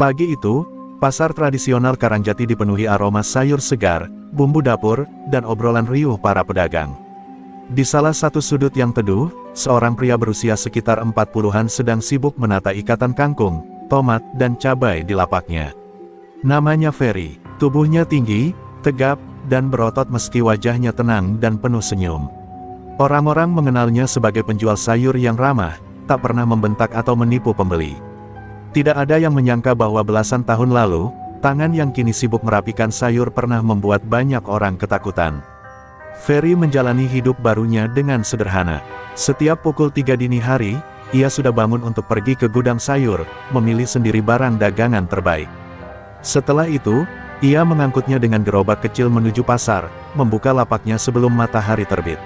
Pagi itu, pasar tradisional Karangjati dipenuhi aroma sayur segar, bumbu dapur, dan obrolan riuh para pedagang. Di salah satu sudut yang teduh, seorang pria berusia sekitar 40-an sedang sibuk menata ikatan kangkung, tomat, dan cabai di lapaknya. Namanya Ferry, tubuhnya tinggi, tegap, dan berotot meski wajahnya tenang dan penuh senyum. Orang-orang mengenalnya sebagai penjual sayur yang ramah, tak pernah membentak atau menipu pembeli. Tidak ada yang menyangka bahwa belasan tahun lalu, tangan yang kini sibuk merapikan sayur pernah membuat banyak orang ketakutan. Ferry menjalani hidup barunya dengan sederhana. Setiap pukul 3 dini hari, ia sudah bangun untuk pergi ke gudang sayur, memilih sendiri barang dagangan terbaik. Setelah itu, ia mengangkutnya dengan gerobak kecil menuju pasar, membuka lapaknya sebelum matahari terbit.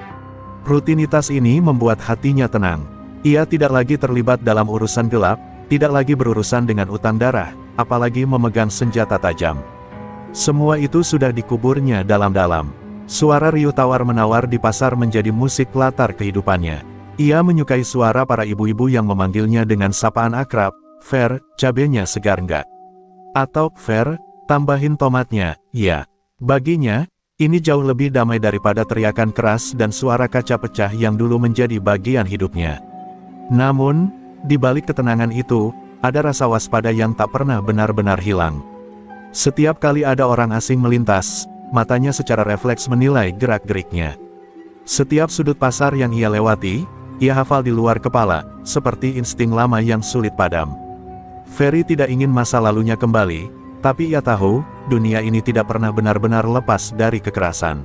Rutinitas ini membuat hatinya tenang. Ia tidak lagi terlibat dalam urusan gelap, tidak lagi berurusan dengan utang darah, apalagi memegang senjata tajam. Semua itu sudah dikuburnya dalam-dalam. Suara riuh tawar-menawar di pasar menjadi musik latar kehidupannya. Ia menyukai suara para ibu-ibu yang memanggilnya dengan sapaan akrab, "Fer, cabenya segar enggak?" Atau, "Fer, tambahin tomatnya, ya." Baginya, ini jauh lebih damai daripada teriakan keras dan suara kaca pecah yang dulu menjadi bagian hidupnya. Namun, di balik ketenangan itu, ada rasa waspada yang tak pernah benar-benar hilang. Setiap kali ada orang asing melintas, matanya secara refleks menilai gerak-geriknya. Setiap sudut pasar yang ia lewati, ia hafal di luar kepala, seperti insting lama yang sulit padam. Ferry tidak ingin masa lalunya kembali, tapi ia tahu, dunia ini tidak pernah benar-benar lepas dari kekerasan.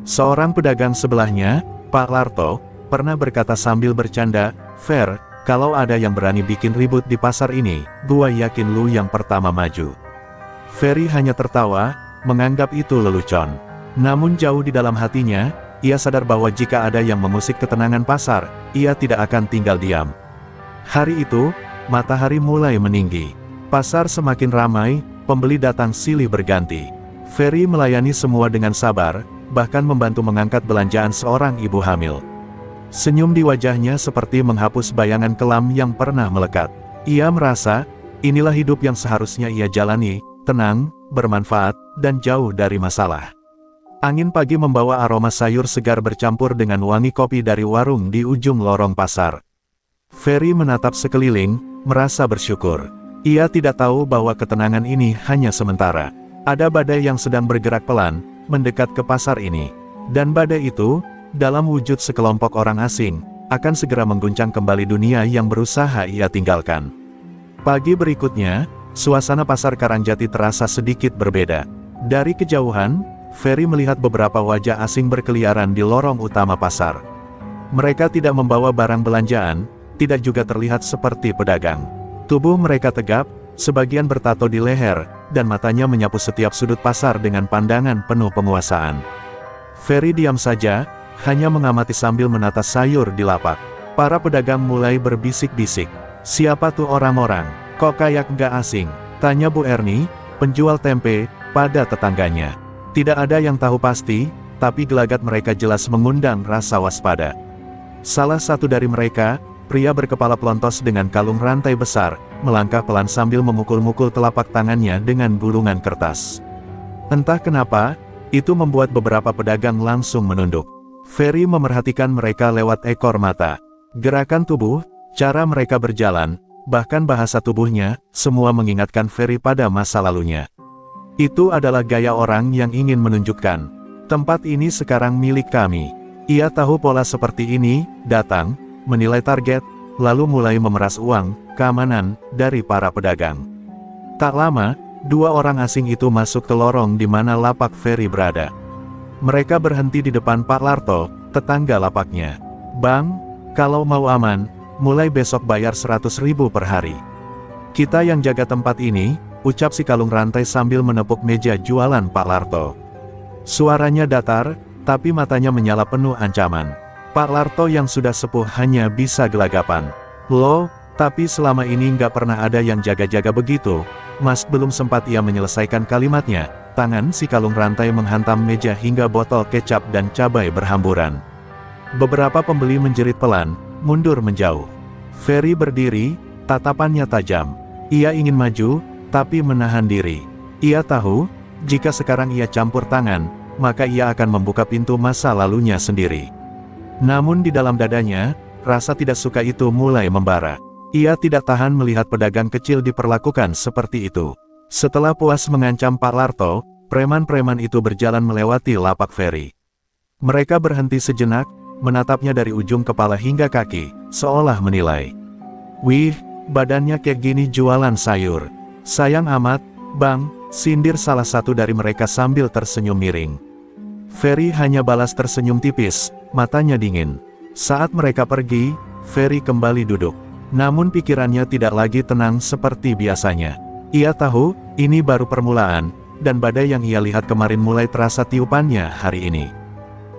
Seorang pedagang sebelahnya, Pak Larto, pernah berkata sambil bercanda, "Fer, kalau ada yang berani bikin ribut di pasar ini, gua yakin lu yang pertama maju." Ferry hanya tertawa, menganggap itu lelucon. Namun jauh di dalam hatinya, ia sadar bahwa jika ada yang mengusik ketenangan pasar, ia tidak akan tinggal diam. Hari itu, matahari mulai meninggi. Pasar semakin ramai, pembeli datang silih berganti. Ferry melayani semua dengan sabar, bahkan membantu mengangkat belanjaan seorang ibu hamil. Senyum di wajahnya seperti menghapus bayangan kelam yang pernah melekat. Ia merasa, inilah hidup yang seharusnya ia jalani, tenang, bermanfaat, dan jauh dari masalah. Angin pagi membawa aroma sayur segar bercampur dengan wangi kopi dari warung di ujung lorong pasar. Ferry menatap sekeliling, merasa bersyukur. Ia tidak tahu bahwa ketenangan ini hanya sementara. Ada badai yang sedang bergerak pelan, mendekat ke pasar ini. Dan badai itu, dalam wujud sekelompok orang asing, akan segera mengguncang kembali dunia yang berusaha ia tinggalkan. Pagi berikutnya, suasana pasar Karangjati terasa sedikit berbeda. Dari kejauhan, Ferry melihat beberapa wajah asing berkeliaran di lorong utama pasar. Mereka tidak membawa barang belanjaan, tidak juga terlihat seperti pedagang. Tubuh mereka tegap, sebagian bertato di leher, dan matanya menyapu setiap sudut pasar dengan pandangan penuh penguasaan. Ferry diam saja, hanya mengamati sambil menata sayur di lapak. Para pedagang mulai berbisik-bisik. "Siapa tuh orang-orang? Kok kayak nggak asing?" tanya Bu Erni, penjual tempe, pada tetangganya. Tidak ada yang tahu pasti, tapi gelagat mereka jelas mengundang rasa waspada. Salah satu dari mereka, pria berkepala pelontos dengan kalung rantai besar, melangkah pelan sambil memukul-mukul telapak tangannya dengan gulungan kertas. Entah kenapa, itu membuat beberapa pedagang langsung menunduk. Ferry memerhatikan mereka lewat ekor mata. Gerakan tubuh, cara mereka berjalan, bahkan bahasa tubuhnya, semua mengingatkan Ferry pada masa lalunya. Itu adalah gaya orang yang ingin menunjukkan, "Tempat ini sekarang milik kami." Ia tahu pola seperti ini, datang, menilai target, lalu mulai memeras uang, keamanan, dari para pedagang. Tak lama, dua orang asing itu masuk ke lorong di mana lapak Ferry berada. Mereka berhenti di depan Pak Larto, tetangga lapaknya. "Bang, kalau mau aman, mulai besok bayar 100.000 per hari." "Kita yang jaga tempat ini," ucap si kalung rantai sambil menepuk meja jualan Pak Larto. Suaranya datar, tapi matanya menyala penuh ancaman. Pak Larto yang sudah sepuh hanya bisa gelagapan. "Loh, tapi selama ini nggak pernah ada yang jaga-jaga begitu, Mas." Belum sempat ia menyelesaikan kalimatnya, tangan si kalung rantai menghantam meja hingga botol kecap dan cabai berhamburan. Beberapa pembeli menjerit pelan, mundur menjauh. Ferry berdiri, tatapannya tajam. Ia ingin maju, tapi menahan diri. Ia tahu, jika sekarang ia campur tangan, maka ia akan membuka pintu masa lalunya sendiri. Namun di dalam dadanya, rasa tidak suka itu mulai membara. Ia tidak tahan melihat pedagang kecil diperlakukan seperti itu. Setelah puas mengancam Pak Larto, preman-preman itu berjalan melewati lapak Ferry. Mereka berhenti sejenak, menatapnya dari ujung kepala hingga kaki, seolah menilai. "Wih, badannya kayak gini jualan sayur. Sayang amat, Bang," sindir salah satu dari mereka sambil tersenyum miring. Ferry hanya balas tersenyum tipis, matanya dingin. Saat mereka pergi, Ferry kembali duduk. Namun pikirannya tidak lagi tenang seperti biasanya. Ia tahu, ini baru permulaan, dan badai yang ia lihat kemarin mulai terasa tiupannya hari ini.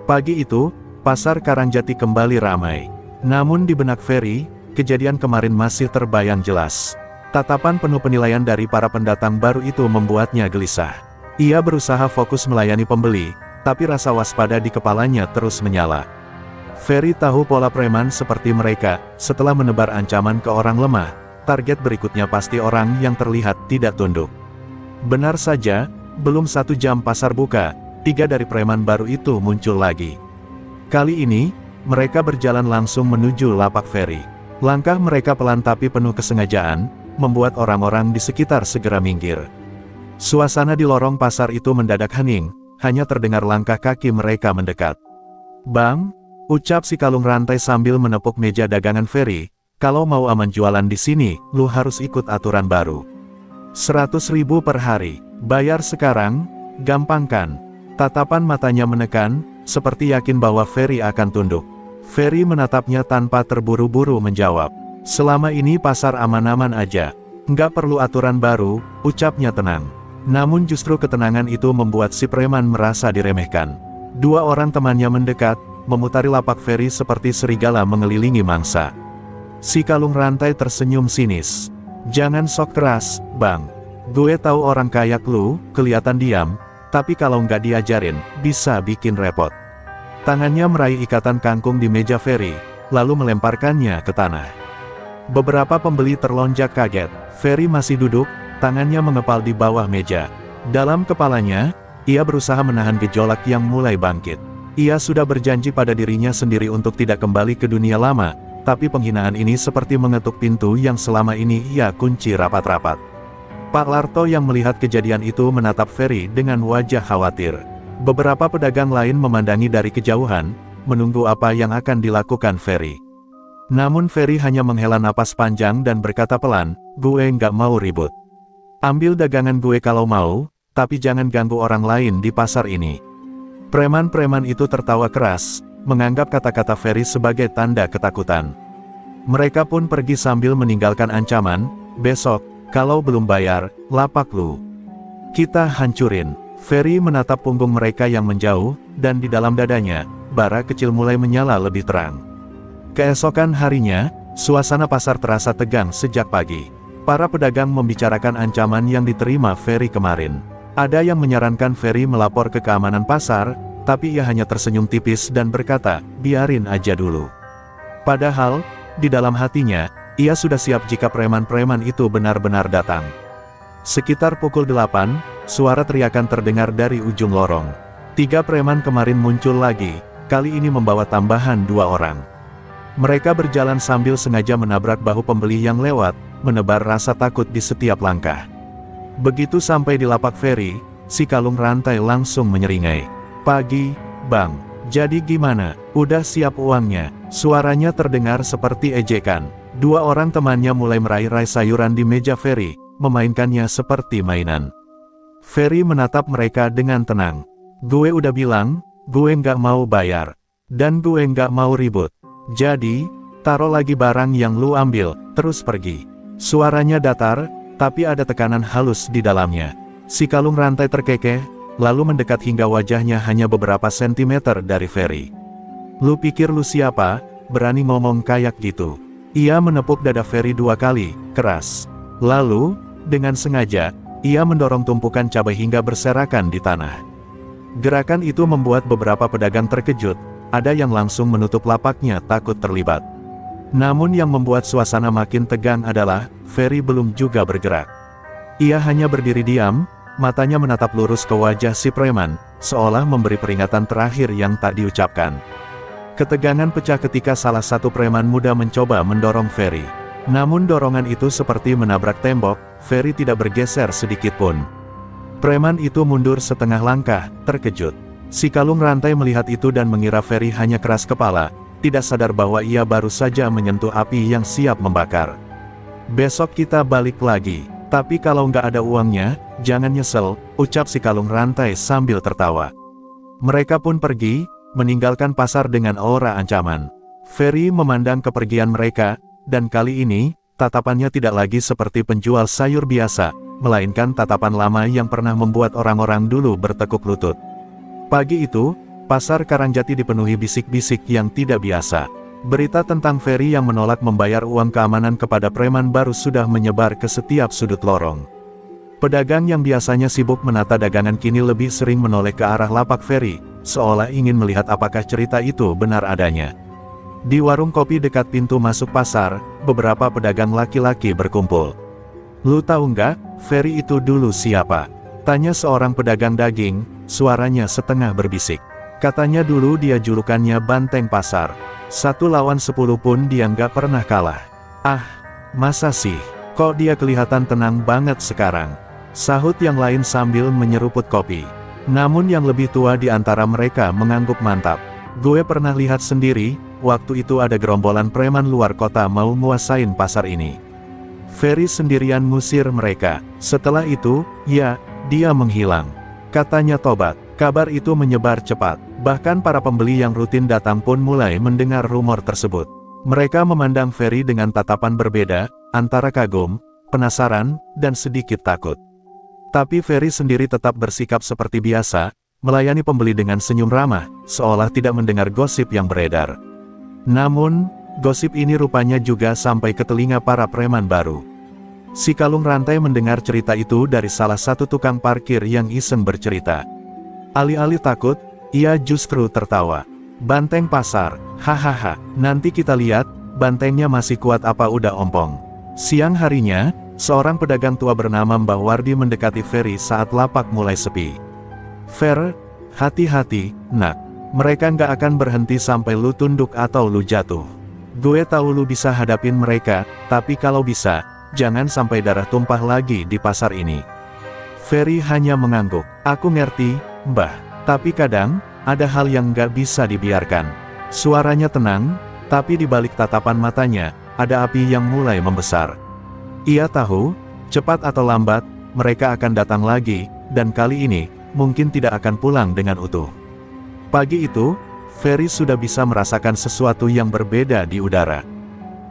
Pagi itu, pasar Karangjati kembali ramai. Namun di benak Ferry, kejadian kemarin masih terbayang jelas. Tatapan penuh penilaian dari para pendatang baru itu membuatnya gelisah. Ia berusaha fokus melayani pembeli, tapi rasa waspada di kepalanya terus menyala. Ferry tahu pola preman seperti mereka, setelah menebar ancaman ke orang lemah, target berikutnya pasti orang yang terlihat tidak tunduk. Benar saja, belum 1 jam pasar buka, 3 dari preman baru itu muncul lagi. Kali ini, mereka berjalan langsung menuju lapak Ferry. Langkah mereka pelan tapi penuh kesengajaan, membuat orang-orang di sekitar segera minggir. Suasana di lorong pasar itu mendadak hening, hanya terdengar langkah kaki mereka mendekat. "Bang," ucap si kalung rantai sambil menepuk meja dagangan Ferry, "kalau mau aman jualan di sini, lu harus ikut aturan baru. 100.000 per hari, bayar sekarang, gampang kan?" Tatapan matanya menekan, seperti yakin bahwa Ferry akan tunduk. Ferry menatapnya tanpa terburu-buru menjawab. "Selama ini pasar aman-aman aja. Nggak perlu aturan baru," ucapnya tenang. Namun justru ketenangan itu membuat si preman merasa diremehkan. 2 orang temannya mendekat, memutari lapak Ferry seperti serigala mengelilingi mangsa. Si kalung rantai tersenyum sinis. "Jangan sok keras, Bang. Gue tahu orang kayak lu, kelihatan diam, tapi kalau nggak diajarin, bisa bikin repot." Tangannya meraih ikatan kangkung di meja Ferry, lalu melemparkannya ke tanah. Beberapa pembeli terlonjak kaget. Ferry masih duduk, tangannya mengepal di bawah meja. Dalam kepalanya, ia berusaha menahan gejolak yang mulai bangkit. Ia sudah berjanji pada dirinya sendiri untuk tidak kembali ke dunia lama, tapi penghinaan ini seperti mengetuk pintu yang selama ini ia kunci rapat-rapat. Pak Larto yang melihat kejadian itu menatap Ferry dengan wajah khawatir. Beberapa pedagang lain memandangi dari kejauhan, menunggu apa yang akan dilakukan Ferry. Namun Ferry hanya menghela napas panjang dan berkata pelan, "Gue nggak mau ribut. Ambil dagangan gue kalau mau, tapi jangan ganggu orang lain di pasar ini." Preman-preman itu tertawa keras, menganggap kata-kata Ferry sebagai tanda ketakutan. Mereka pun pergi sambil meninggalkan ancaman, "Besok, kalau belum bayar, lapak lu kita hancurin." Ferry menatap punggung mereka yang menjauh, dan di dalam dadanya, bara kecil mulai menyala lebih terang. Keesokan harinya, suasana pasar terasa tegang sejak pagi. Para pedagang membicarakan ancaman yang diterima Ferry kemarin. Ada yang menyarankan Ferry melapor ke keamanan pasar, tapi ia hanya tersenyum tipis dan berkata, "Biarin aja dulu." Padahal, di dalam hatinya, ia sudah siap jika preman-preman itu benar-benar datang. Sekitar pukul 8, suara teriakan terdengar dari ujung lorong. 3 preman kemarin muncul lagi, kali ini membawa tambahan 2 orang. Mereka berjalan sambil sengaja menabrak bahu pembeli yang lewat, menebar rasa takut di setiap langkah. Begitu sampai di lapak Ferry, si kalung rantai langsung menyeringai. "Pagi, Bang. Jadi gimana? Udah siap uangnya?" Suaranya terdengar seperti ejekan. 2 orang temannya mulai meraih-raih sayuran di meja Ferry, memainkannya seperti mainan. Ferry menatap mereka dengan tenang. "Gue udah bilang, gue nggak mau bayar. Dan gue nggak mau ribut. Jadi, taruh lagi barang yang lu ambil, terus pergi." Suaranya datar, tapi ada tekanan halus di dalamnya. Si kalung rantai terkekeh, lalu mendekat hingga wajahnya hanya beberapa sentimeter dari Ferry. "Lu pikir lu siapa, berani ngomong kayak gitu?" Ia menepuk dada Ferry 2 kali, keras. Lalu, dengan sengaja, ia mendorong tumpukan cabai hingga berserakan di tanah. Gerakan itu membuat beberapa pedagang terkejut, ada yang langsung menutup lapaknya takut terlibat. Namun yang membuat suasana makin tegang adalah, Ferry belum juga bergerak. Ia hanya berdiri diam, matanya menatap lurus ke wajah si preman, seolah memberi peringatan terakhir yang tak diucapkan. Ketegangan pecah ketika salah satu preman muda mencoba mendorong Ferry. Namun dorongan itu seperti menabrak tembok, Ferry tidak bergeser sedikit pun. Preman itu mundur setengah langkah, terkejut. Si kalung rantai melihat itu dan mengira Ferry hanya keras kepala, tidak sadar bahwa ia baru saja menyentuh api yang siap membakar. "Besok kita balik lagi, tapi kalau nggak ada uangnya, jangan nyesel," ucap si kalung rantai sambil tertawa. Mereka pun pergi, meninggalkan pasar dengan aura ancaman. Ferry memandang kepergian mereka, dan kali ini, tatapannya tidak lagi seperti penjual sayur biasa, melainkan tatapan lama yang pernah membuat orang-orang dulu bertekuk lutut. Pagi itu, pasar Karangjati dipenuhi bisik-bisik yang tidak biasa. Berita tentang Ferry yang menolak membayar uang keamanan kepada preman baru sudah menyebar ke setiap sudut lorong. Pedagang yang biasanya sibuk menata dagangan kini lebih sering menoleh ke arah lapak Ferry, seolah ingin melihat apakah cerita itu benar adanya. Di warung kopi dekat pintu masuk pasar, beberapa pedagang laki-laki berkumpul. "Lu tahu nggak, Ferry itu dulu siapa?" tanya seorang pedagang daging, suaranya setengah berbisik. "Katanya dulu dia julukannya Banteng Pasar. 1 lawan 10 pun dia nggak pernah kalah." "Ah, masa sih? Kok dia kelihatan tenang banget sekarang?" sahut yang lain sambil menyeruput kopi. Namun yang lebih tua di antara mereka mengangguk mantap. "Gue pernah lihat sendiri, waktu itu ada gerombolan preman luar kota mau nguasain pasar ini. Ferry sendirian ngusir mereka. Setelah itu, ya, dia menghilang," katanya Tobat. Kabar itu menyebar cepat. Bahkan para pembeli yang rutin datang pun mulai mendengar rumor tersebut. Mereka memandang Ferry dengan tatapan berbeda, antara kagum, penasaran, dan sedikit takut. Tapi Ferry sendiri tetap bersikap seperti biasa, melayani pembeli dengan senyum ramah, seolah tidak mendengar gosip yang beredar. Namun, gosip ini rupanya juga sampai ke telinga para preman baru. Si kalung rantai mendengar cerita itu dari salah satu tukang parkir yang iseng bercerita. Alih-alih takut, ia justru tertawa. "Banteng pasar, hahaha, nanti kita lihat, bantengnya masih kuat apa udah ompong." Siang harinya, seorang pedagang tua bernama Mbah Wardi mendekati Ferry saat lapak mulai sepi. "Fer, hati-hati, nak. Mereka nggak akan berhenti sampai lu tunduk atau lu jatuh. Gue tahu lu bisa hadapin mereka, tapi kalau bisa, jangan sampai darah tumpah lagi di pasar ini." Ferry hanya mengangguk. "Aku ngerti, Mbah. Tapi kadang, ada hal yang nggak bisa dibiarkan." Suaranya tenang, tapi di balik tatapan matanya, ada api yang mulai membesar. Ia tahu, cepat atau lambat, mereka akan datang lagi, dan kali ini, mungkin tidak akan pulang dengan utuh. Pagi itu, Ferry sudah bisa merasakan sesuatu yang berbeda di udara.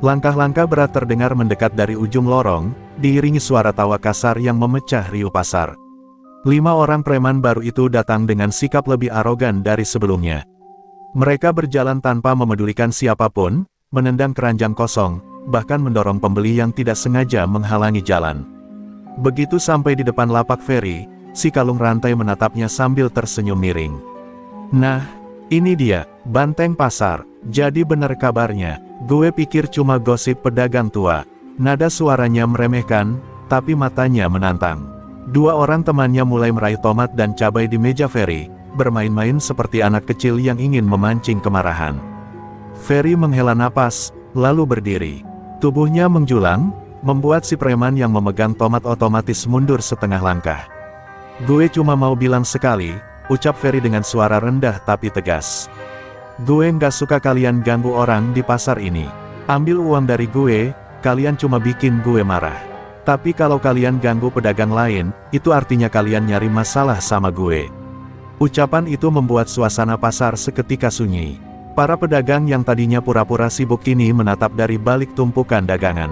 Langkah-langkah berat terdengar mendekat dari ujung lorong, diiringi suara tawa kasar yang memecah riuh pasar. 5 orang preman baru itu datang dengan sikap lebih arogan dari sebelumnya. Mereka berjalan tanpa memedulikan siapapun, menendang keranjang kosong, bahkan mendorong pembeli yang tidak sengaja menghalangi jalan. Begitu sampai di depan lapak Ferry, si kalung rantai menatapnya sambil tersenyum miring. "Nah, ini dia, Banteng Pasar. Jadi benar kabarnya. Gue pikir cuma gosip pedagang tua." Nada suaranya meremehkan, tapi matanya menantang. 2 orang temannya mulai meraih tomat dan cabai di meja Ferry, bermain-main seperti anak kecil yang ingin memancing kemarahan. Ferry menghela napas, lalu berdiri. Tubuhnya menjulang, membuat si preman yang memegang tomat otomatis mundur setengah langkah. "Gue cuma mau bilang sekali," ucap Ferry dengan suara rendah tapi tegas. "Gue nggak suka kalian ganggu orang di pasar ini. Ambil uang dari gue, kalian cuma bikin gue marah. Tapi kalau kalian ganggu pedagang lain, itu artinya kalian nyari masalah sama gue." Ucapan itu membuat suasana pasar seketika sunyi. Para pedagang yang tadinya pura-pura sibuk kini menatap dari balik tumpukan dagangan.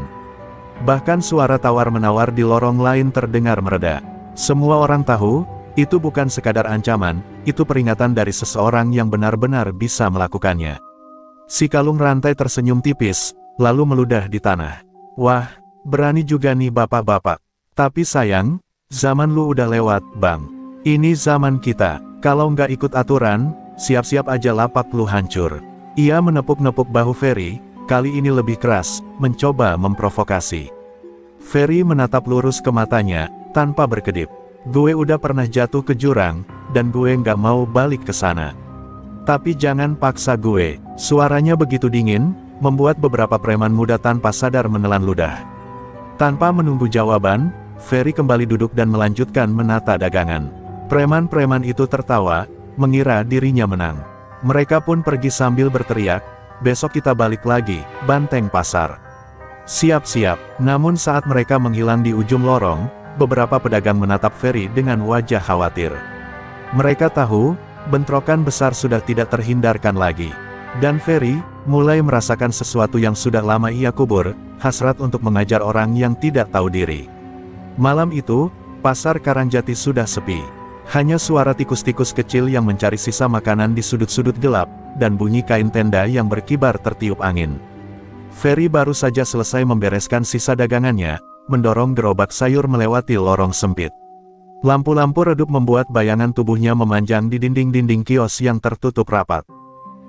Bahkan suara tawar-menawar di lorong lain terdengar mereda. Semua orang tahu, itu bukan sekadar ancaman, itu peringatan dari seseorang yang benar-benar bisa melakukannya. Si kalung rantai tersenyum tipis, lalu meludah di tanah. "Wah, berani juga nih bapak-bapak. Tapi sayang, zaman lu udah lewat, Bang. Ini zaman kita. Kalau nggak ikut aturan, siap-siap aja lapak lu hancur." Ia menepuk-nepuk bahu Ferry, kali ini lebih keras, mencoba memprovokasi. Ferry menatap lurus ke matanya, tanpa berkedip. Gue udah pernah jatuh ke jurang, dan gue nggak mau balik ke sana. Tapi jangan paksa gue. Suaranya begitu dingin, membuat beberapa preman muda tanpa sadar menelan ludah. Tanpa menunggu jawaban, Ferry kembali duduk dan melanjutkan menata dagangan. Preman-preman itu tertawa, mengira dirinya menang. Mereka pun pergi sambil berteriak, "Besok kita balik lagi, banteng pasar." Siap-siap. Namun saat mereka menghilang di ujung lorong, beberapa pedagang menatap Ferry dengan wajah khawatir. Mereka tahu, bentrokan besar sudah tidak terhindarkan lagi. Dan Ferry mulai merasakan sesuatu yang sudah lama ia kubur, hasrat untuk mengajar orang yang tidak tahu diri. Malam itu, pasar Karangjati sudah sepi. Hanya suara tikus-tikus kecil yang mencari sisa makanan di sudut-sudut gelap, dan bunyi kain tenda yang berkibar tertiup angin. Ferry baru saja selesai membereskan sisa dagangannya, mendorong gerobak sayur melewati lorong sempit. Lampu-lampu redup membuat bayangan tubuhnya memanjang di dinding-dinding kios yang tertutup rapat.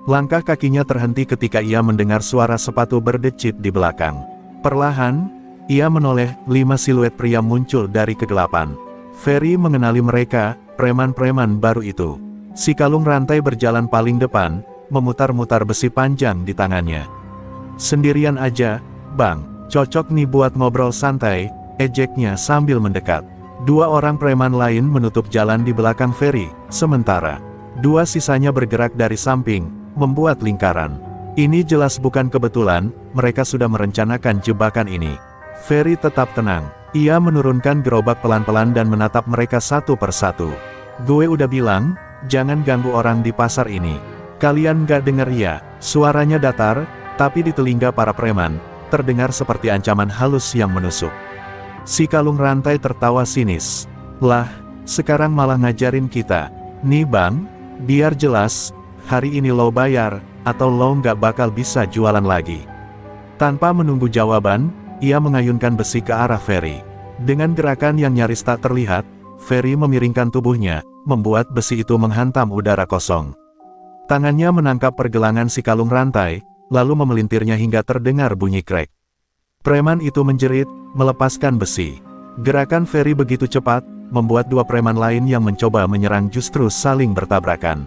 Langkah kakinya terhenti ketika ia mendengar suara sepatu berdecit di belakang. Perlahan, ia menoleh, 5 siluet pria muncul dari kegelapan. Ferry mengenali mereka, preman-preman baru itu. Si kalung rantai berjalan paling depan, memutar-mutar besi panjang di tangannya. "Sendirian aja, Bang. Cocok nih buat ngobrol santai," ejeknya sambil mendekat. 2 orang preman lain menutup jalan di belakang Ferry, sementara 2 sisanya bergerak dari samping, membuat lingkaran. Ini jelas bukan kebetulan, mereka sudah merencanakan jebakan ini. Ferry tetap tenang. Ia menurunkan gerobak pelan-pelan dan menatap mereka satu persatu. "Gue udah bilang, jangan ganggu orang di pasar ini. Kalian gak denger ya?" Suaranya datar, tapi di telinga para preman terdengar seperti ancaman halus yang menusuk. Si kalung rantai tertawa sinis. "Lah, sekarang malah ngajarin kita. Nih Bang, biar jelas, hari ini lo bayar, atau lo nggak bakal bisa jualan lagi." Tanpa menunggu jawaban, ia mengayunkan besi ke arah Ferry. Dengan gerakan yang nyaris tak terlihat, Ferry memiringkan tubuhnya, membuat besi itu menghantam udara kosong. Tangannya menangkap pergelangan si kalung rantai, lalu memelintirnya hingga terdengar bunyi krek. Preman itu menjerit, melepaskan besi. Gerakan Ferry begitu cepat, membuat 2 preman lain yang mencoba menyerang justru saling bertabrakan.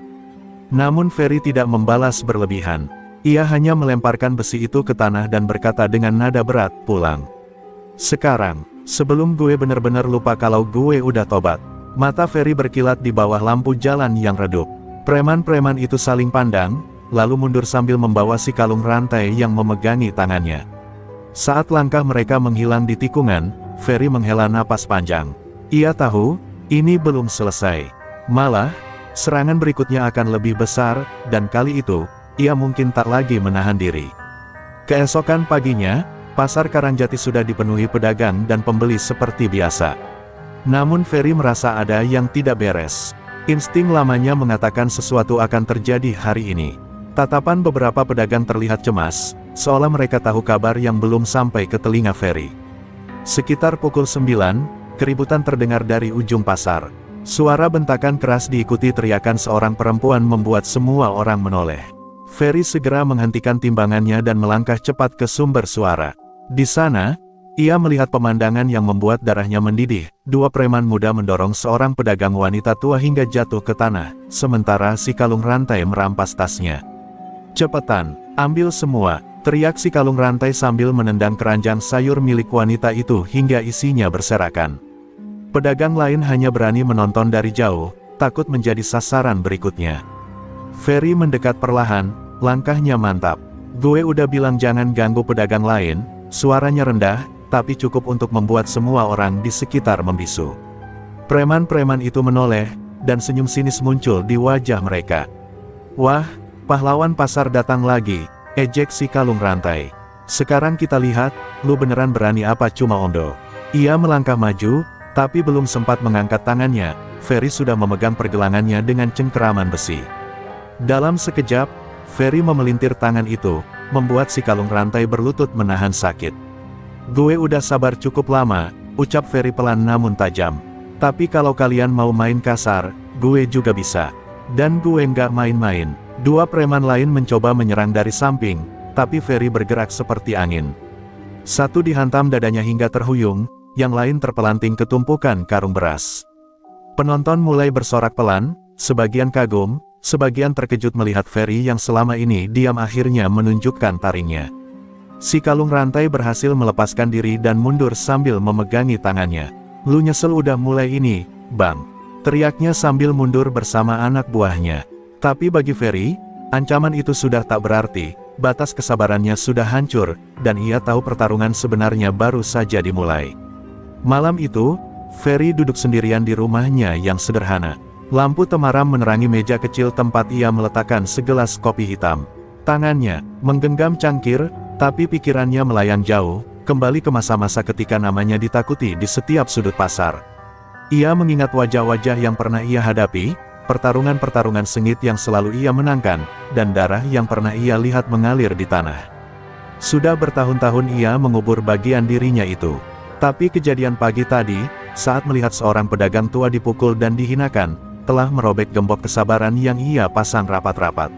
Namun Ferry tidak membalas berlebihan. Ia hanya melemparkan besi itu ke tanah dan berkata dengan nada berat, "Pulang. Sekarang, sebelum gue benar-benar lupa kalau gue udah tobat." Mata Ferry berkilat di bawah lampu jalan yang redup. Preman-preman itu saling pandang, lalu mundur sambil membawa si kalung rantai yang memegangi tangannya. Saat langkah mereka menghilang di tikungan, Ferry menghela napas panjang. Ia tahu, ini belum selesai. Malah, serangan berikutnya akan lebih besar, dan kali itu, ia mungkin tak lagi menahan diri. Keesokan paginya, pasar Karangjati sudah dipenuhi pedagang dan pembeli seperti biasa. Namun Ferry merasa ada yang tidak beres. Insting lamanya mengatakan sesuatu akan terjadi hari ini. Tatapan beberapa pedagang terlihat cemas, seolah mereka tahu kabar yang belum sampai ke telinga Ferry. Sekitar pukul 9, keributan terdengar dari ujung pasar. Suara bentakan keras diikuti teriakan seorang perempuan membuat semua orang menoleh. Ferry segera menghentikan timbangannya dan melangkah cepat ke sumber suara. Di sana, ia melihat pemandangan yang membuat darahnya mendidih. 2 preman muda mendorong seorang pedagang wanita tua hingga jatuh ke tanah, sementara si kalung rantai merampas tasnya. "Cepetan, ambil semua!" teriak si kalung rantai sambil menendang keranjang sayur milik wanita itu hingga isinya berserakan. Pedagang lain hanya berani menonton dari jauh, takut menjadi sasaran berikutnya. Ferry mendekat perlahan, langkahnya mantap. "Gue udah bilang jangan ganggu pedagang lain." Suaranya rendah, tapi cukup untuk membuat semua orang di sekitar membisu. Preman-preman itu menoleh, dan senyum sinis muncul di wajah mereka. "Wah, pahlawan pasar datang lagi," ejek si kalung rantai. "Sekarang kita lihat, lu beneran berani apa cuma ondo." Ia melangkah maju, tapi belum sempat mengangkat tangannya, Ferry sudah memegang pergelangannya dengan cengkeraman besi. Dalam sekejap, Ferry memelintir tangan itu, membuat si kalung rantai berlutut menahan sakit. "Gue udah sabar cukup lama," ucap Ferry pelan namun tajam. "Tapi kalau kalian mau main kasar, gue juga bisa. Dan gue nggak main-main." 2 preman lain mencoba menyerang dari samping, tapi Ferry bergerak seperti angin. Satu dihantam dadanya hingga terhuyung, yang lain terpelanting ke tumpukan karung beras. Penonton mulai bersorak pelan, sebagian kagum, sebagian terkejut melihat Ferry yang selama ini diam akhirnya menunjukkan taringnya. Si kalung rantai berhasil melepaskan diri dan mundur sambil memegangi tangannya. "Lu nyesel udah mulai ini, Bang?" teriaknya sambil mundur bersama anak buahnya. Tapi bagi Ferry, ancaman itu sudah tak berarti, batas kesabarannya sudah hancur, dan ia tahu pertarungan sebenarnya baru saja dimulai. Malam itu, Ferry duduk sendirian di rumahnya yang sederhana. Lampu temaram menerangi meja kecil tempat ia meletakkan segelas kopi hitam. Tangannya menggenggam cangkir, tapi pikirannya melayang jauh, kembali ke masa-masa ketika namanya ditakuti di setiap sudut pasar. Ia mengingat wajah-wajah yang pernah ia hadapi, pertarungan-pertarungan sengit yang selalu ia menangkan, dan darah yang pernah ia lihat mengalir di tanah. Sudah bertahun-tahun ia mengubur bagian dirinya itu. Tapi kejadian pagi tadi, saat melihat seorang pedagang tua dipukul dan dihinakan, telah merobek gembok kesabaran yang ia pasang rapat-rapat.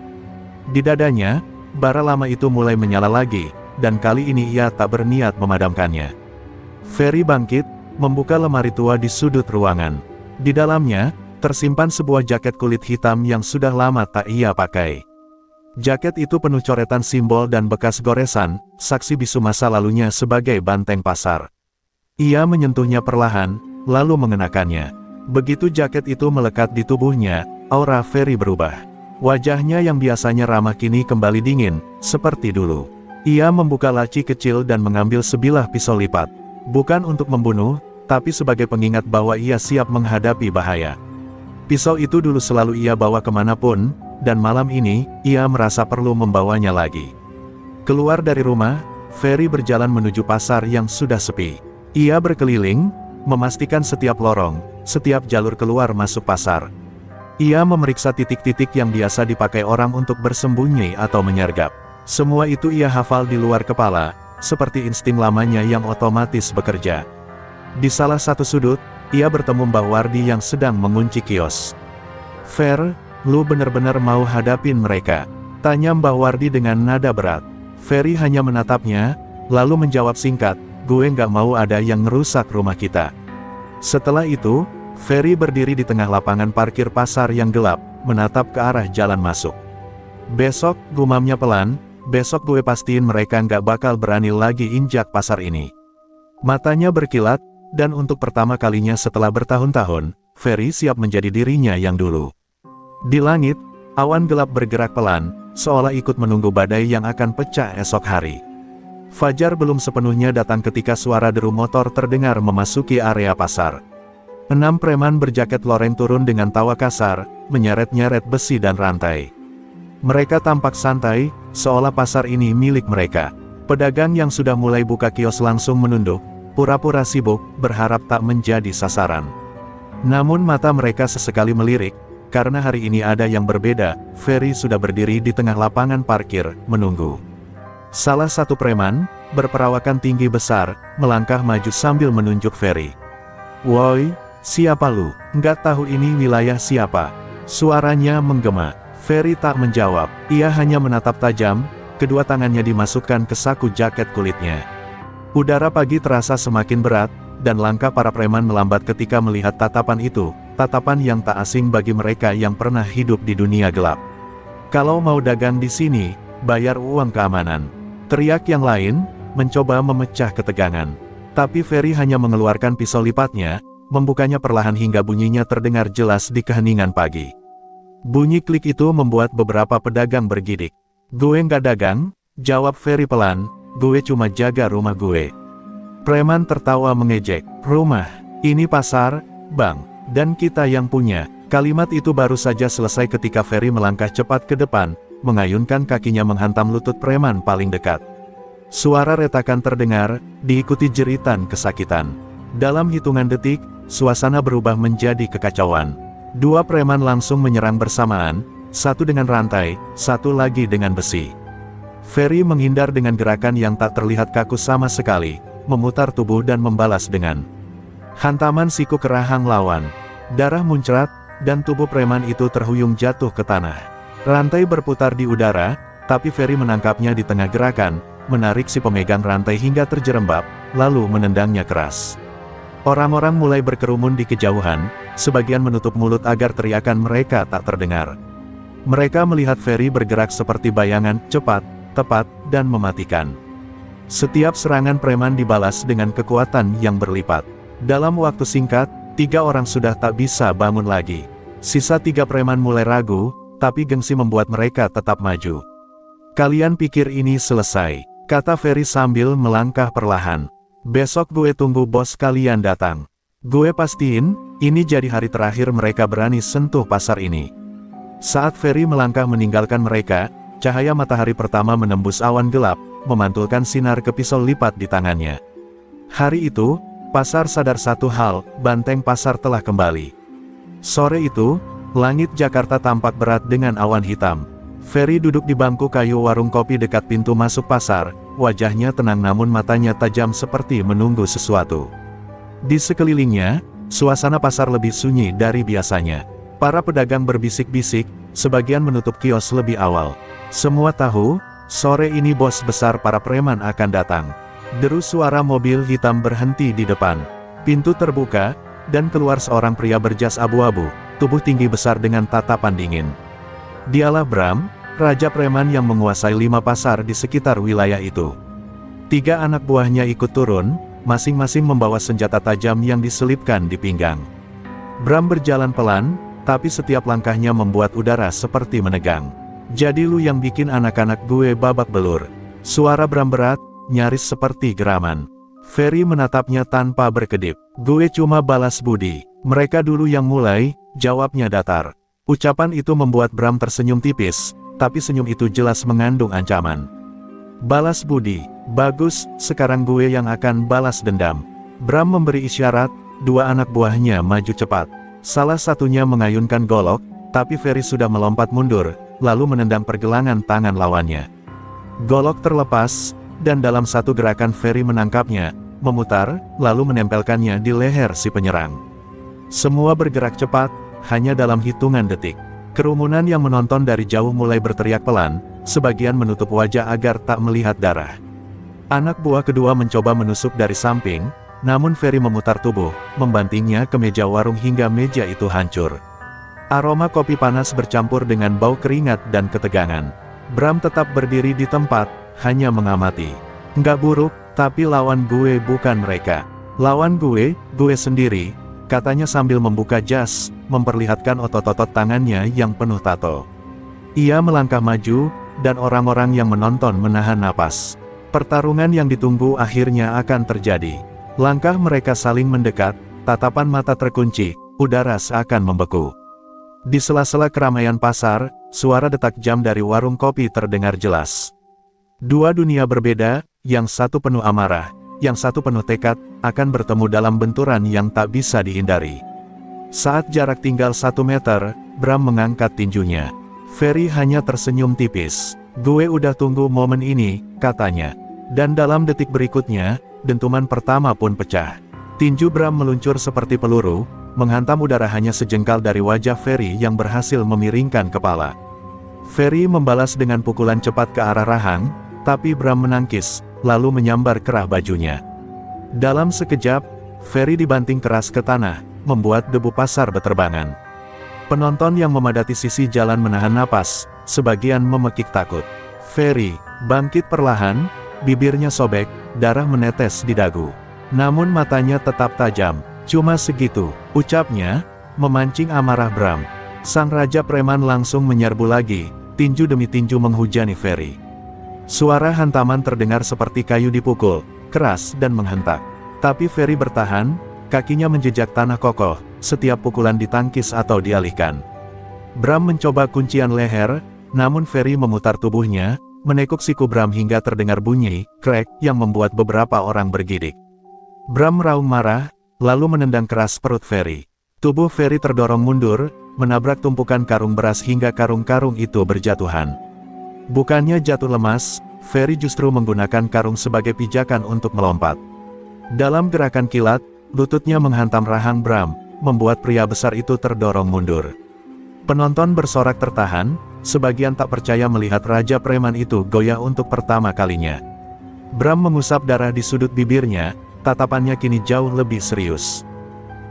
Di dadanya, bara lama itu mulai menyala lagi, dan kali ini ia tak berniat memadamkannya. Ferry bangkit, membuka lemari tua di sudut ruangan. Di dalamnya, tersimpan sebuah jaket kulit hitam yang sudah lama tak ia pakai. Jaket itu penuh coretan simbol dan bekas goresan, saksi bisu masa lalunya sebagai banteng pasar. Ia menyentuhnya perlahan, lalu mengenakannya. Begitu jaket itu melekat di tubuhnya, aura Ferry berubah. Wajahnya yang biasanya ramah kini kembali dingin, seperti dulu. Ia membuka laci kecil dan mengambil sebilah pisau lipat. Bukan untuk membunuh, tapi sebagai pengingat bahwa ia siap menghadapi bahaya. Pisau itu dulu selalu ia bawa kemanapun, dan malam ini, ia merasa perlu membawanya lagi. Keluar dari rumah, Ferry berjalan menuju pasar yang sudah sepi. Ia berkeliling, memastikan setiap lorong, setiap jalur keluar masuk pasar. Ia memeriksa titik-titik yang biasa dipakai orang untuk bersembunyi atau menyergap. Semua itu ia hafal di luar kepala, seperti insting lamanya yang otomatis bekerja. Di salah satu sudut, ia bertemu Mbah Wardi yang sedang mengunci kios. "Fer, lu bener-bener mau hadapin mereka?" tanya Mbah Wardi dengan nada berat. Ferry hanya menatapnya, lalu menjawab singkat, "Gue nggak mau ada yang ngerusak rumah kita." Setelah itu, Ferry berdiri di tengah lapangan parkir pasar yang gelap, menatap ke arah jalan masuk. "Besok," gumamnya pelan, "besok gue pastiin mereka nggak bakal berani lagi injak pasar ini." Matanya berkilat, dan untuk pertama kalinya setelah bertahun-tahun, Ferry siap menjadi dirinya yang dulu. Di langit, awan gelap bergerak pelan, seolah ikut menunggu badai yang akan pecah esok hari. Fajar belum sepenuhnya datang ketika suara deru motor terdengar memasuki area pasar. 6 preman berjaket loreng turun dengan tawa kasar, menyeret-nyeret besi dan rantai. Mereka tampak santai, seolah pasar ini milik mereka. Pedagang yang sudah mulai buka kios langsung menunduk, pura-pura sibuk, berharap tak menjadi sasaran. Namun mata mereka sesekali melirik, karena hari ini ada yang berbeda. Ferry sudah berdiri di tengah lapangan parkir, menunggu. Salah satu preman, berperawakan tinggi besar, melangkah maju sambil menunjuk Ferry. "Woi, siapa lu? Nggak tahu ini wilayah siapa?" Suaranya menggema. Ferry tak menjawab, ia hanya menatap tajam, kedua tangannya dimasukkan ke saku jaket kulitnya. Udara pagi terasa semakin berat, dan langkah para preman melambat ketika melihat tatapan itu, tatapan yang tak asing bagi mereka yang pernah hidup di dunia gelap. "Kalau mau dagang di sini, bayar uang keamanan," teriak yang lain, mencoba memecah ketegangan. Tapi Ferry hanya mengeluarkan pisau lipatnya, membukanya perlahan hingga bunyinya terdengar jelas di keheningan pagi. Bunyi klik itu membuat beberapa pedagang bergidik. "Gue nggak dagang," jawab Ferry pelan, "gue cuma jaga rumah gue." Preman tertawa mengejek, "Rumah? Ini pasar, Bang, dan kita yang punya." Kalimat itu baru saja selesai ketika Ferry melangkah cepat ke depan, mengayunkan kakinya menghantam lutut preman paling dekat. Suara retakan terdengar, diikuti jeritan kesakitan. Dalam hitungan detik, suasana berubah menjadi kekacauan. 2 preman langsung menyerang bersamaan, satu dengan rantai, satu lagi dengan besi. Ferry menghindar dengan gerakan yang tak terlihat kaku sama sekali, memutar tubuh dan membalas dengan hantaman siku ke rahang lawan. Darah muncrat, dan tubuh preman itu terhuyung jatuh ke tanah. Rantai berputar di udara, tapi Ferry menangkapnya di tengah gerakan, menarik si pemegang rantai hingga terjerembab, lalu menendangnya keras. Orang-orang mulai berkerumun di kejauhan, sebagian menutup mulut agar teriakan mereka tak terdengar. Mereka melihat Ferry bergerak seperti bayangan, cepat, tepat, dan mematikan. Setiap serangan preman dibalas dengan kekuatan yang berlipat. Dalam waktu singkat, 3 orang sudah tak bisa bangun lagi. Sisa 3 preman mulai ragu, tapi gengsi membuat mereka tetap maju. "Kalian pikir ini selesai?" kata Ferry sambil melangkah perlahan. "Besok gue tunggu bos kalian datang. Gue pastiin, ini jadi hari terakhir mereka berani sentuh pasar ini." Saat Ferry melangkah meninggalkan mereka, cahaya matahari pertama menembus awan gelap, memantulkan sinar ke pisau lipat di tangannya. Hari itu, pasar sadar satu hal, banteng pasar telah kembali. Sore itu, langit Jakarta tampak berat dengan awan hitam. Ferry duduk di bangku kayu warung kopi dekat pintu masuk pasar, wajahnya tenang namun matanya tajam seperti menunggu sesuatu. Di sekelilingnya, suasana pasar lebih sunyi dari biasanya. Para pedagang berbisik-bisik, sebagian menutup kios lebih awal. Semua tahu, sore ini bos besar para preman akan datang. Deru suara mobil hitam berhenti di depan. Pintu terbuka, dan keluar seorang pria berjas abu-abu, tubuh tinggi besar dengan tatapan dingin. Dialah Bram, raja preman yang menguasai 5 pasar di sekitar wilayah itu. 3 anak buahnya ikut turun, masing-masing membawa senjata tajam yang diselipkan di pinggang. Bram berjalan pelan, tapi setiap langkahnya membuat udara seperti menegang. "Jadi lu yang bikin anak-anak gue babak belur." Suara Bram berat, nyaris seperti geraman. Ferry menatapnya tanpa berkedip. "Gue cuma balas budi. Mereka dulu yang mulai," jawabnya datar. Ucapan itu membuat Bram tersenyum tipis, tapi senyum itu jelas mengandung ancaman. "Balas budi, bagus, sekarang gue yang akan balas dendam." Bram memberi isyarat, 2 anak buahnya maju cepat. Salah satunya mengayunkan golok, tapi Ferry sudah melompat mundur, lalu menendang pergelangan tangan lawannya. Golok terlepas, dan dalam satu gerakan Ferry menangkapnya, memutar, lalu menempelkannya di leher si penyerang. Semua bergerak cepat, hanya dalam hitungan detik. Kerumunan yang menonton dari jauh mulai berteriak pelan, sebagian menutup wajah agar tak melihat darah. Anak buah kedua mencoba menusuk dari samping, namun Ferry memutar tubuh, membantingnya ke meja warung hingga meja itu hancur. Aroma kopi panas bercampur dengan bau keringat dan ketegangan. Bram tetap berdiri di tempat, hanya mengamati. "Nggak buruk, tapi lawan gue bukan mereka. Lawan gue sendiri," katanya sambil membuka jas, memperlihatkan otot-otot tangannya yang penuh tato. Ia melangkah maju, dan orang-orang yang menonton menahan napas. Pertarungan yang ditunggu akhirnya akan terjadi. Langkah mereka saling mendekat, tatapan mata terkunci, udara seakan membeku. Di sela-sela keramaian pasar, suara detak jam dari warung kopi terdengar jelas. 2 dunia berbeda, yang satu penuh amarah, yang satu penuh tekad, akan bertemu dalam benturan yang tak bisa dihindari. Saat jarak tinggal 1 meter, Bram mengangkat tinjunya. Ferry hanya tersenyum tipis. "Gue udah tunggu momen ini," katanya. Dan dalam detik berikutnya, dentuman pertama pun pecah. Tinju Bram meluncur seperti peluru, menghantam udara hanya sejengkal dari wajah Ferry yang berhasil memiringkan kepala. Ferry membalas dengan pukulan cepat ke arah rahang, tapi Bram menangkis, lalu menyambar kerah bajunya. Dalam sekejap, Ferry dibanting keras ke tanah, membuat debu pasar beterbangan. Penonton yang memadati sisi jalan menahan napas, sebagian memekik takut. Ferry bangkit perlahan, bibirnya sobek, darah menetes di dagu. Namun matanya tetap tajam. "Cuma segitu," ucapnya, memancing amarah Bram. Sang raja preman langsung menyerbu lagi, tinju demi tinju menghujani Ferry. Suara hantaman terdengar seperti kayu dipukul, keras dan menghentak. Tapi Ferry bertahan, kakinya menjejak tanah kokoh, setiap pukulan ditangkis atau dialihkan. Bram mencoba kuncian leher, namun Ferry memutar tubuhnya, menekuk siku Bram hingga terdengar bunyi krek yang membuat beberapa orang bergidik. Bram meraung marah, lalu menendang keras perut Ferry. Tubuh Ferry terdorong mundur, menabrak tumpukan karung beras hingga karung-karung itu berjatuhan. Bukannya jatuh lemas, Ferry justru menggunakan karung sebagai pijakan untuk melompat. Dalam gerakan kilat, lututnya menghantam rahang Bram, membuat pria besar itu terdorong mundur. Penonton bersorak tertahan, sebagian tak percaya melihat raja preman itu goyah untuk pertama kalinya. Bram mengusap darah di sudut bibirnya, tatapannya kini jauh lebih serius.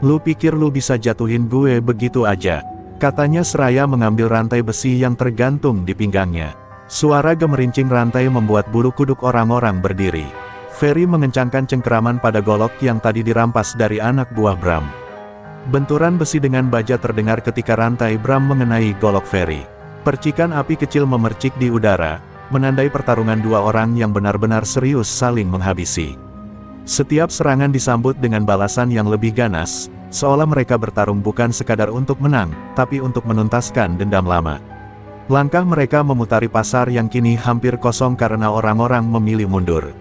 "Lu pikir lu bisa jatuhin gue begitu aja?" katanya seraya mengambil rantai besi yang tergantung di pinggangnya. Suara gemerincing rantai membuat bulu kuduk orang-orang berdiri. Ferry mengencangkan cengkeraman pada golok yang tadi dirampas dari anak buah Bram. Benturan besi dengan baja terdengar ketika rantai Bram mengenai golok Ferry. Percikan api kecil memercik di udara, menandai pertarungan dua orang yang benar-benar serius saling menghabisi. Setiap serangan disambut dengan balasan yang lebih ganas, seolah mereka bertarung bukan sekadar untuk menang, tapi untuk menuntaskan dendam lama. Langkah mereka memutari pasar yang kini hampir kosong karena orang-orang memilih mundur.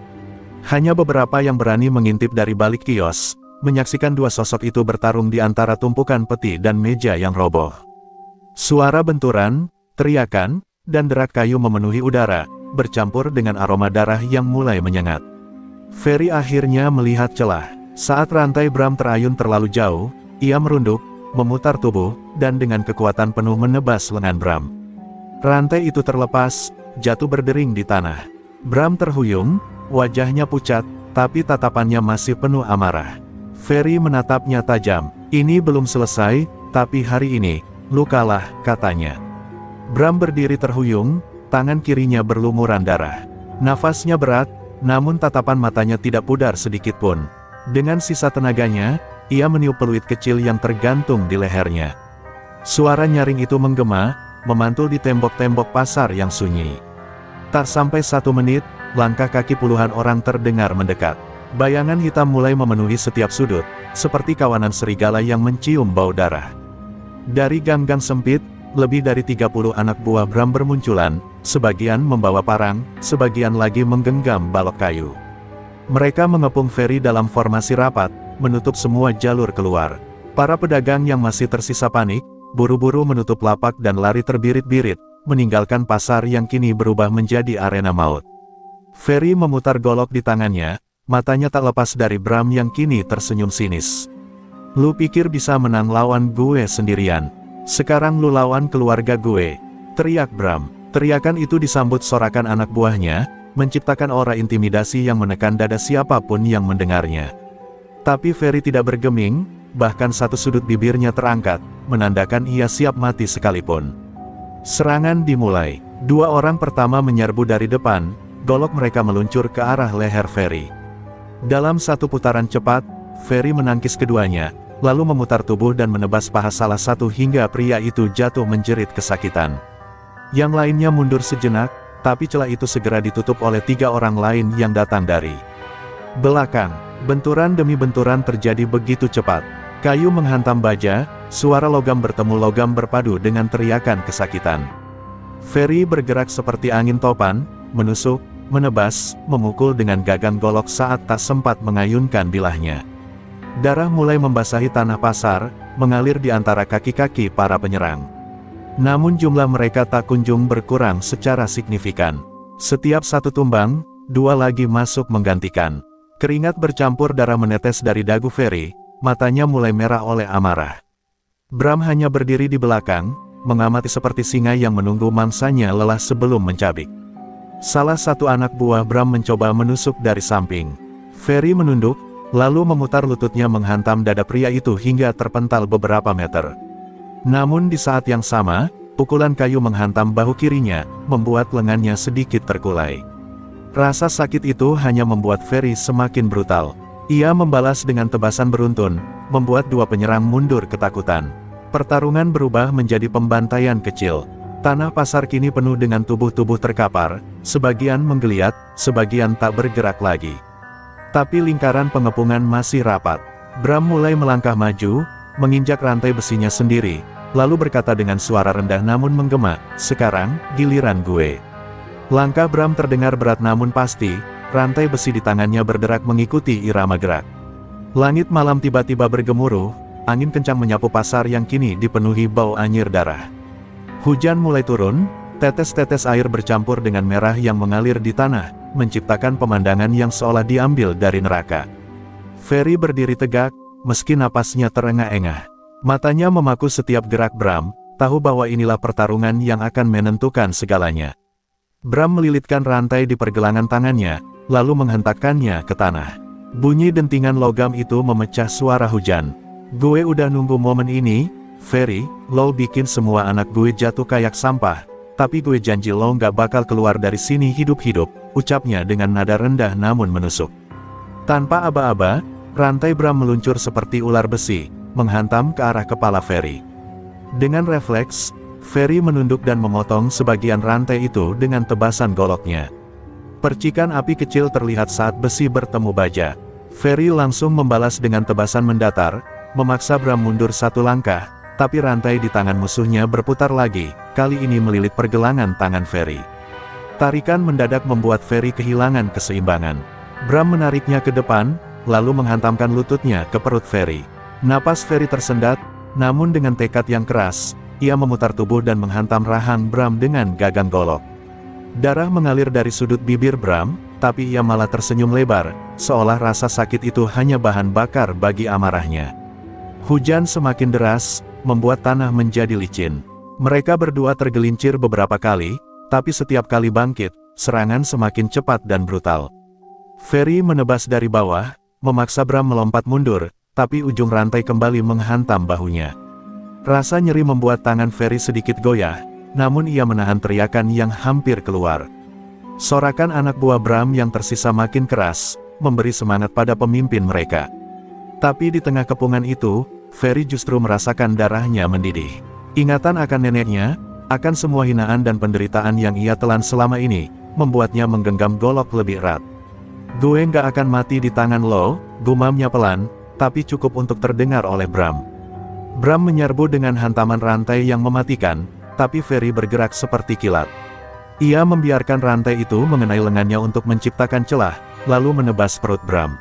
Hanya beberapa yang berani mengintip dari balik kios, menyaksikan dua sosok itu bertarung di antara tumpukan peti dan meja yang roboh. Suara benturan, teriakan, dan derak kayu memenuhi udara, bercampur dengan aroma darah yang mulai menyengat. Ferry akhirnya melihat celah. Saat rantai Bram terayun terlalu jauh, ia merunduk, memutar tubuh, dan dengan kekuatan penuh menebas lengan Bram. Rantai itu terlepas, jatuh berdering di tanah. Bram terhuyung, wajahnya pucat, tapi tatapannya masih penuh amarah. Ferry menatapnya tajam. "Ini belum selesai, tapi hari ini, lu kalah," katanya. Bram berdiri terhuyung, tangan kirinya berlumuran darah. Nafasnya berat, namun tatapan matanya tidak pudar sedikit pun. Dengan sisa tenaganya, ia meniup peluit kecil yang tergantung di lehernya. Suara nyaring itu menggema, memantul di tembok-tembok pasar yang sunyi. Tak sampai 1 menit, langkah kaki puluhan orang terdengar mendekat. Bayangan hitam mulai memenuhi setiap sudut, seperti kawanan serigala yang mencium bau darah. Dari gang-gang sempit, lebih dari 30 anak buah Bram bermunculan, sebagian membawa parang, sebagian lagi menggenggam balok kayu. Mereka mengepung Ferry dalam formasi rapat, menutup semua jalur keluar. Para pedagang yang masih tersisa panik, buru-buru menutup lapak dan lari terbirit-birit, meninggalkan pasar yang kini berubah menjadi arena maut. Ferry memutar golok di tangannya, matanya tak lepas dari Bram yang kini tersenyum sinis. "Lu pikir bisa menang lawan gue sendirian? Sekarang lu lawan keluarga gue," teriak Bram. Teriakan itu disambut sorakan anak buahnya, menciptakan aura intimidasi yang menekan dada siapapun yang mendengarnya. Tapi Ferry tidak bergeming, bahkan satu sudut bibirnya terangkat, menandakan ia siap mati sekalipun. Serangan dimulai. Dua orang pertama menyerbu dari depan, golok mereka meluncur ke arah leher Ferry. Dalam satu putaran cepat, Ferry menangkis keduanya, lalu memutar tubuh dan menebas paha salah satu hingga pria itu jatuh menjerit kesakitan. Yang lainnya mundur sejenak, tapi celah itu segera ditutup oleh 3 orang lain yang datang dari belakang. Benturan demi benturan terjadi begitu cepat. Kayu menghantam baja, suara logam bertemu logam berpadu dengan teriakan kesakitan. Ferry bergerak seperti angin topan, menusuk, menebas, memukul dengan gagang golok saat tak sempat mengayunkan bilahnya. Darah mulai membasahi tanah pasar, mengalir di antara kaki-kaki para penyerang. Namun jumlah mereka tak kunjung berkurang secara signifikan. Setiap satu tumbang, 2 lagi masuk menggantikan. Keringat bercampur darah menetes dari dagu Ferry, matanya mulai merah oleh amarah. Bram hanya berdiri di belakang, mengamati seperti singa yang menunggu mangsanya lelah sebelum mencabik. Salah satu anak buah Bram mencoba menusuk dari samping. Ferry menunduk, lalu memutar lututnya menghantam dada pria itu hingga terpental beberapa meter. Namun di saat yang sama, pukulan kayu menghantam bahu kirinya, membuat lengannya sedikit terkulai. Rasa sakit itu hanya membuat Ferry semakin brutal. Ia membalas dengan tebasan beruntun, membuat 2 penyerang mundur ketakutan. Pertarungan berubah menjadi pembantaian kecil. Tanah pasar kini penuh dengan tubuh-tubuh terkapar, sebagian menggeliat, sebagian tak bergerak lagi. Tapi lingkaran pengepungan masih rapat. Bram mulai melangkah maju, menginjak rantai besinya sendiri, lalu berkata dengan suara rendah namun menggema, "Sekarang, giliran gue." Langkah Bram terdengar berat namun pasti, rantai besi di tangannya berderak mengikuti irama gerak. Langit malam tiba-tiba bergemuruh, angin kencang menyapu pasar yang kini dipenuhi bau anyir darah. Hujan mulai turun, tetes-tetes air bercampur dengan merah yang mengalir di tanah, menciptakan pemandangan yang seolah diambil dari neraka. Ferry berdiri tegak, meski napasnya terengah-engah. Matanya memaku setiap gerak Bram, tahu bahwa inilah pertarungan yang akan menentukan segalanya. Bram melilitkan rantai di pergelangan tangannya, lalu menghentakkannya ke tanah. Bunyi dentingan logam itu memecah suara hujan. Gue udah nunggu momen ini, Ferry, lo bikin semua anak gue jatuh kayak sampah, tapi gue janji lo nggak bakal keluar dari sini hidup-hidup, ucapnya dengan nada rendah namun menusuk. Tanpa aba-aba, rantai Bram meluncur seperti ular besi, menghantam ke arah kepala Ferry. Dengan refleks, Ferry menunduk dan memotong sebagian rantai itu dengan tebasan goloknya. Percikan api kecil terlihat saat besi bertemu baja. Ferry langsung membalas dengan tebasan mendatar, memaksa Bram mundur satu langkah, tapi rantai di tangan musuhnya berputar lagi, kali ini melilit pergelangan tangan Ferry. Tarikan mendadak membuat Ferry kehilangan keseimbangan. Bram menariknya ke depan, lalu menghantamkan lututnya ke perut Ferry. Napas Ferry tersendat, namun dengan tekad yang keras, ia memutar tubuh dan menghantam rahang Bram dengan gagang golok. Darah mengalir dari sudut bibir Bram, tapi ia malah tersenyum lebar, seolah rasa sakit itu hanya bahan bakar bagi amarahnya. Hujan semakin deras, membuat tanah menjadi licin. Mereka berdua tergelincir beberapa kali, tapi setiap kali bangkit, serangan semakin cepat dan brutal. Ferry menebas dari bawah, memaksa Bram melompat mundur, tapi ujung rantai kembali menghantam bahunya. Rasa nyeri membuat tangan Ferry sedikit goyah, namun ia menahan teriakan yang hampir keluar. Sorakan anak buah Bram yang tersisa makin keras, memberi semangat pada pemimpin mereka. Tapi di tengah kepungan itu, Ferry justru merasakan darahnya mendidih. Ingatan akan neneknya, akan semua hinaan dan penderitaan yang ia telan selama ini, membuatnya menggenggam golok lebih erat. Gue nggak akan mati di tangan lo, gumamnya pelan, tapi cukup untuk terdengar oleh Bram. Bram menyerbu dengan hantaman rantai yang mematikan, tapi Ferry bergerak seperti kilat. Ia membiarkan rantai itu mengenai lengannya untuk menciptakan celah, lalu menebas perut Bram.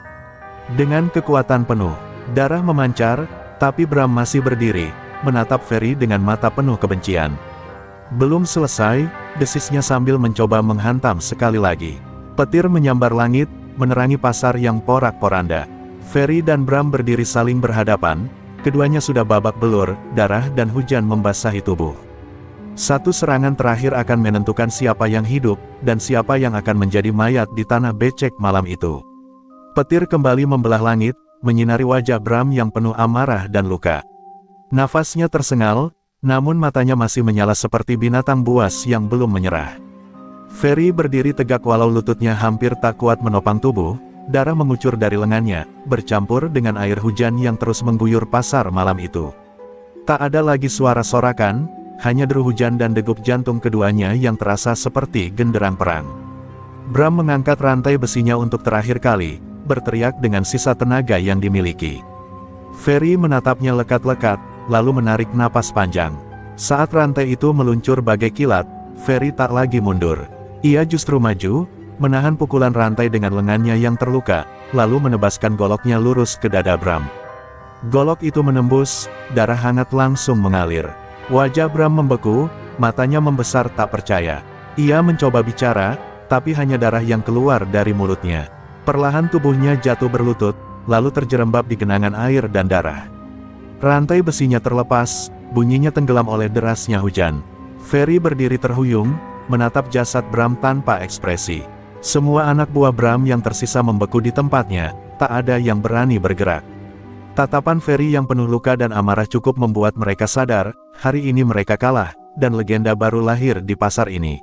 Dengan kekuatan penuh, darah memancar, tapi Bram masih berdiri, menatap Ferry dengan mata penuh kebencian. Belum selesai, desisnya sambil mencoba menghantam sekali lagi. Petir menyambar langit, menerangi pasar yang porak-poranda. Ferry dan Bram berdiri saling berhadapan, keduanya sudah babak belur, darah dan hujan membasahi tubuh. Satu serangan terakhir akan menentukan siapa yang hidup, dan siapa yang akan menjadi mayat di tanah becek malam itu. Petir kembali membelah langit, menyinari wajah Bram yang penuh amarah dan luka. Nafasnya tersengal, namun matanya masih menyala seperti binatang buas yang belum menyerah. Ferry berdiri tegak walau lututnya hampir tak kuat menopang tubuh, darah mengucur dari lengannya, bercampur dengan air hujan yang terus mengguyur pasar malam itu. Tak ada lagi suara sorakan, hanya deru hujan dan degup jantung keduanya yang terasa seperti genderang perang. Bram mengangkat rantai besinya untuk terakhir kali, berteriak dengan sisa tenaga yang dimiliki. Ferry menatapnya lekat-lekat, lalu menarik napas panjang. Saat rantai itu meluncur bagai kilat, Ferry tak lagi mundur. Ia justru maju, menahan pukulan rantai dengan lengannya yang terluka, lalu menebaskan goloknya lurus ke dada Bram. Golok itu menembus, darah hangat langsung mengalir. Wajah Bram membeku, matanya membesar tak percaya. Ia mencoba bicara, tapi hanya darah yang keluar dari mulutnya. Perlahan tubuhnya jatuh berlutut, lalu terjerembab di genangan air dan darah. Rantai besinya terlepas, bunyinya tenggelam oleh derasnya hujan. Ferry berdiri terhuyung, menatap jasad Bram tanpa ekspresi. Semua anak buah Bram yang tersisa membeku di tempatnya, tak ada yang berani bergerak. Tatapan Ferry yang penuh luka dan amarah cukup membuat mereka sadar, hari ini mereka kalah, dan legenda baru lahir di pasar ini.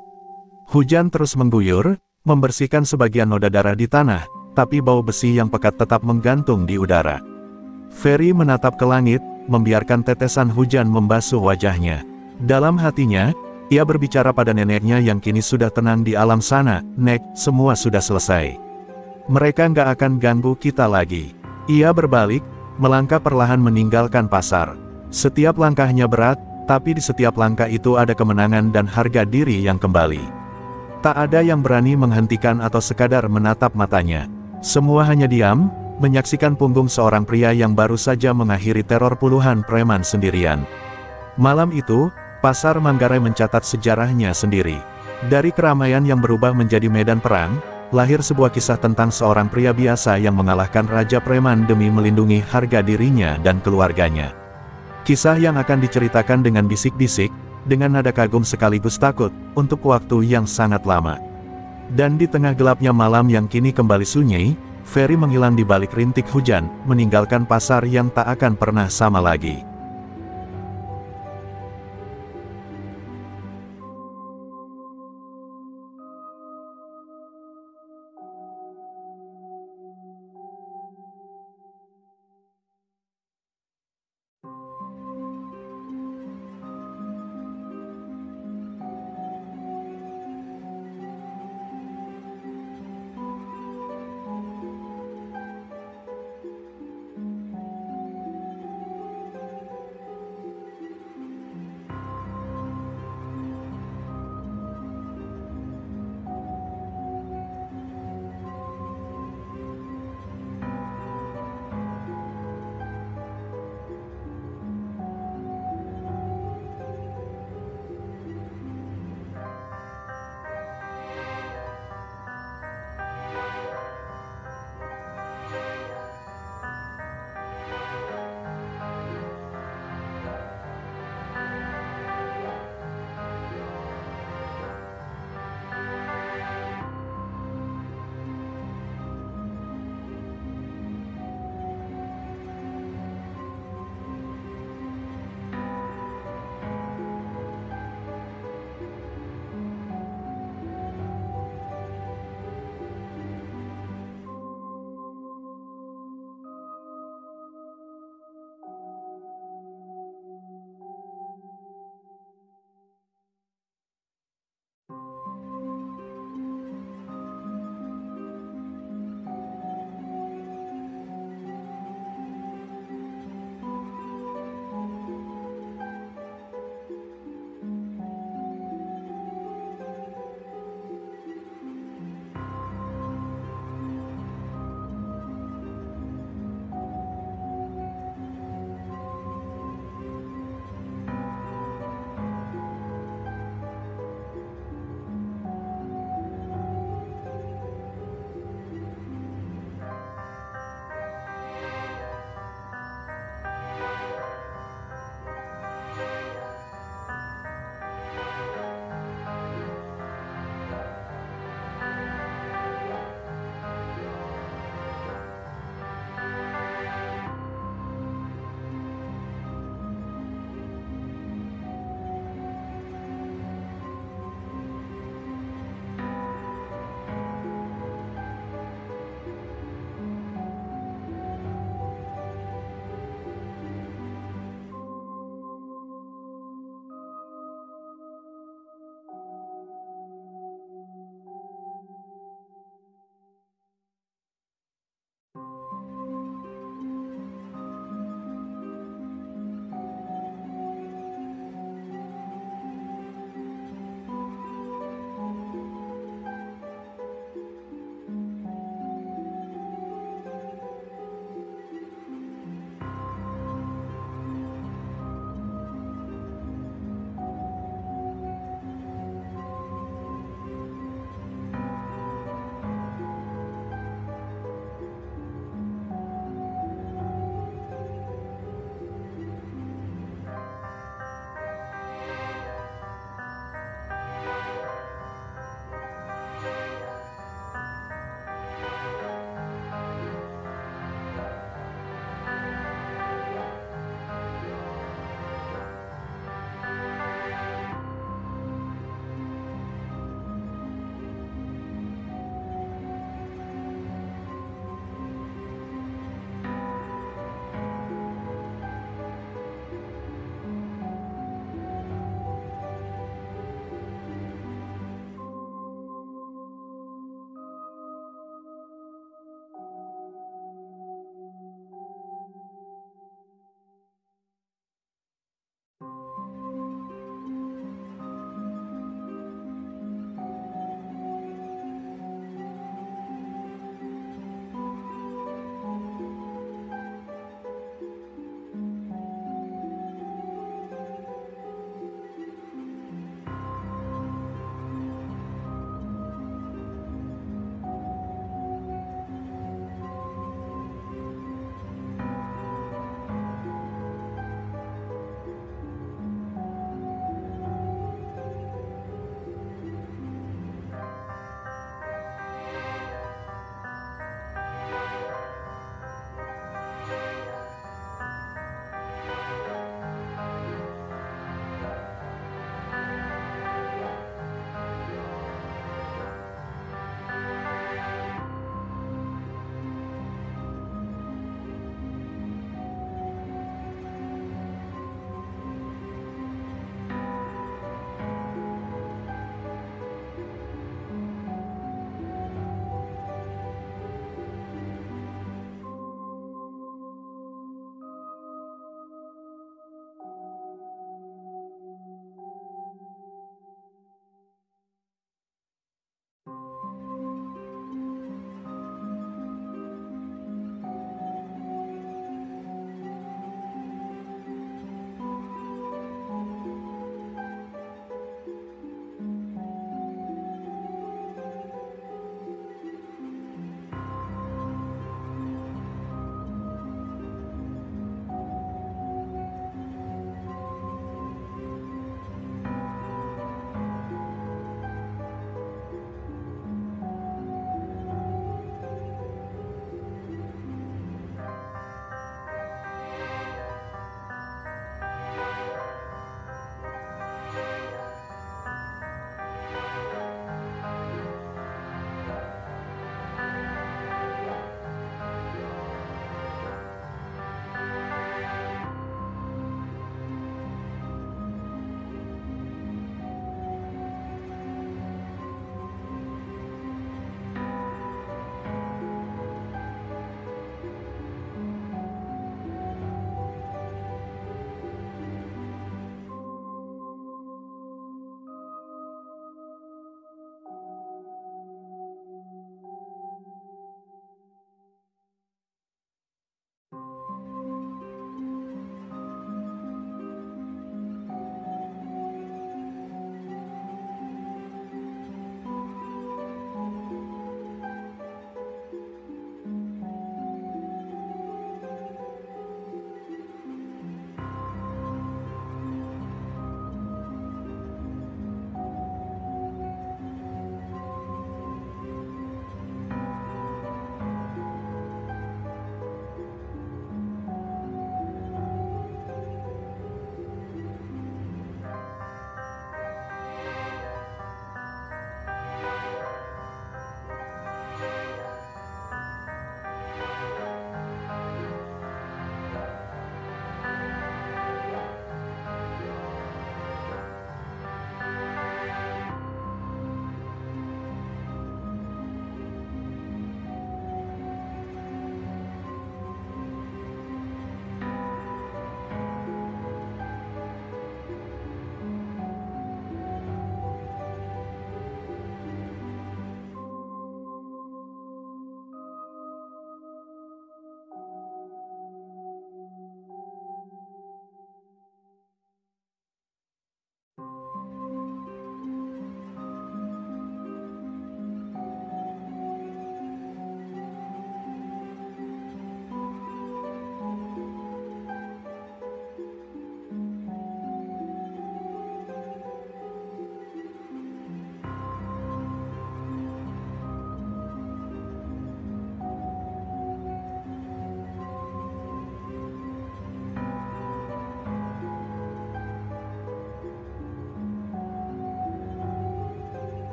Hujan terus mengguyur, membersihkan sebagian noda darah di tanah, tapi bau besi yang pekat tetap menggantung di udara. Ferry menatap ke langit, membiarkan tetesan hujan membasuh wajahnya. Dalam hatinya, ia berbicara pada neneknya yang kini sudah tenang di alam sana, "Nek, semua sudah selesai. Mereka nggak akan ganggu kita lagi." Ia berbalik, melangkah perlahan meninggalkan pasar. Setiap langkahnya berat, tapi di setiap langkah itu ada kemenangan dan harga diri yang kembali. Tak ada yang berani menghentikan atau sekadar menatap matanya. Semua hanya diam, menyaksikan punggung seorang pria yang baru saja mengakhiri teror puluhan preman sendirian. Malam itu, pasar Manggarai mencatat sejarahnya sendiri. Dari keramaian yang berubah menjadi medan perang, lahir sebuah kisah tentang seorang pria biasa yang mengalahkan raja preman demi melindungi harga dirinya dan keluarganya. Kisah yang akan diceritakan dengan bisik-bisik, dengan nada kagum sekaligus takut, untuk waktu yang sangat lama. Dan di tengah gelapnya malam yang kini kembali sunyi, Ferry menghilang di balik rintik hujan, meninggalkan pasar yang tak akan pernah sama lagi.